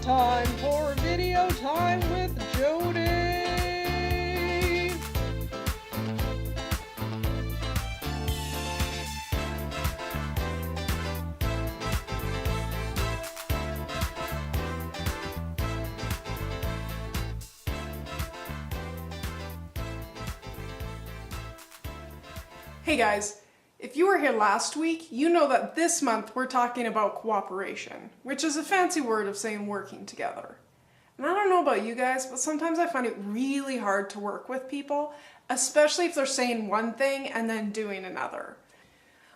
time for video time with Jodi. Hey guys, if you were here last week, you know that this month we're talking about cooperation, which is a fancy word of saying working together. And I don't know about you guys, but sometimes I find it really hard to work with people, especially if they're saying one thing and then doing another.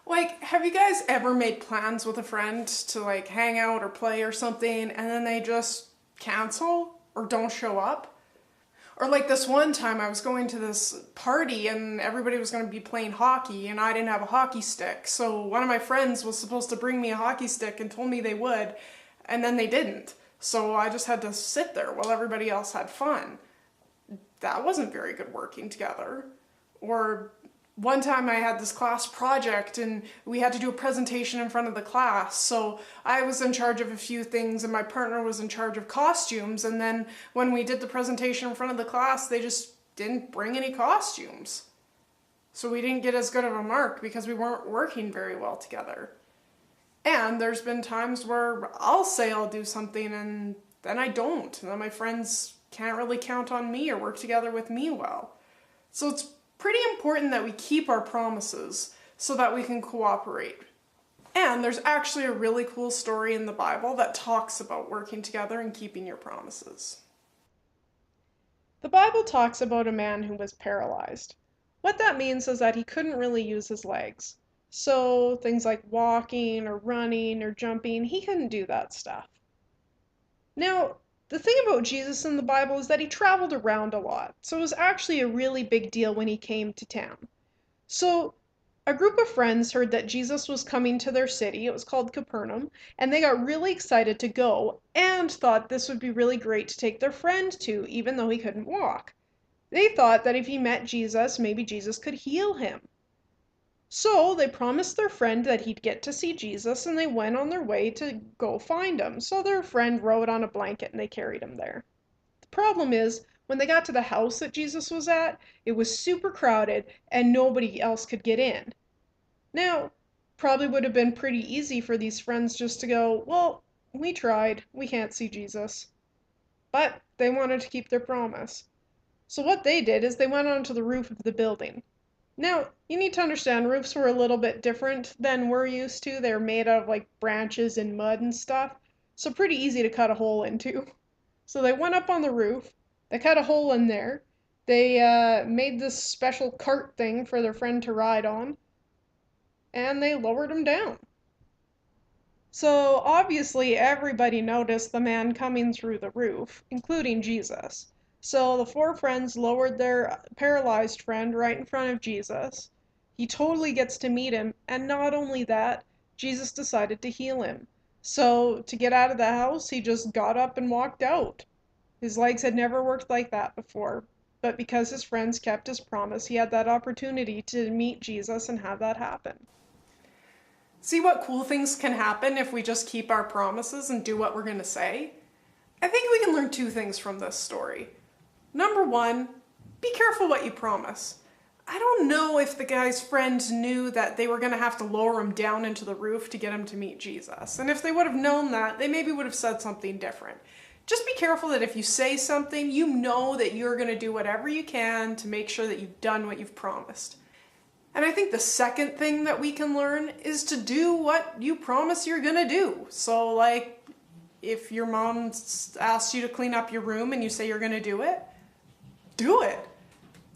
Like, have you guys ever made plans with a friend to like hang out or play or something and then they just cancel or don't show up? Or like this one time I was going to this party and everybody was going to be playing hockey and I didn't have a hockey stick. So one of my friends was supposed to bring me a hockey stick and told me they would, and then they didn't. So I just had to sit there while everybody else had fun. That wasn't very good working together. Or one time I had this class project and we had to do a presentation in front of the class. So I was in charge of a few things and my partner was in charge of costumes. And then when we did the presentation in front of the class, they just didn't bring any costumes. So we didn't get as good of a mark because we weren't working very well together. And there's been times where I'll say I'll do something and then I don't. And then my friends can't really count on me or work together with me well. So it's pretty important that we keep our promises so that we can cooperate. And there's actually a really cool story in the Bible that talks about working together and keeping your promises. The Bible talks about a man who was paralyzed. What that means is that he couldn't really use his legs. So things like walking or running or jumping, he couldn't do that stuff. Now, the thing about Jesus in the Bible is that he traveled around a lot, so it was actually a really big deal when he came to town. So a group of friends heard that Jesus was coming to their city, it was called Capernaum, and they got really excited to go and thought this would be really great to take their friend to, even though he couldn't walk. They thought that if he met Jesus, maybe Jesus could heal him. So they promised their friend that he'd get to see Jesus, and they went on their way to go find him. So their friend rode on a blanket and they carried him there. The problem is, when they got to the house that Jesus was at, it was super crowded and nobody else could get in. Now, probably would have been pretty easy for these friends just to go, well, we tried, we can't see Jesus. But they wanted to keep their promise. So what they did is they went onto the roof of the building. Now, you need to understand roofs were a little bit different than we're used to. They're made out of like branches and mud and stuff, so pretty easy to cut a hole into. So they went up on the roof, they cut a hole in there, they made this special cart thing for their friend to ride on, and they lowered him down. So obviously everybody noticed the man coming through the roof, including Jesus. So the four friends lowered their paralyzed friend right in front of Jesus. He totally gets to meet him, and not only that, Jesus decided to heal him. So to get out of the house, he just got up and walked out. His legs had never worked like that before, but because his friends kept his promise, he had that opportunity to meet Jesus and have that happen. See what cool things can happen if we just keep our promises and do what we're going to say? I think we can learn two things from this story. Number one, be careful what you promise. I don't know if the guy's friends knew that they were going to have to lower him down into the roof to get him to meet Jesus. And if they would have known that, they maybe would have said something different. Just be careful that if you say something, you know that you're going to do whatever you can to make sure that you've done what you've promised. And I think the second thing that we can learn is to do what you promise you're going to do. So like, if your mom asks you to clean up your room and you say you're going to do it, do it.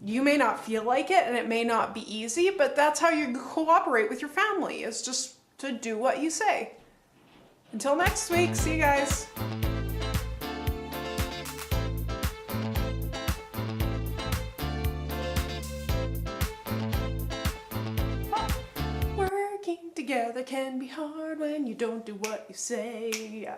You may not feel like it and it may not be easy, but that's how you cooperate with your family, is just to do what you say. Until next week, see you guys. Working together can be hard when you don't do what you say.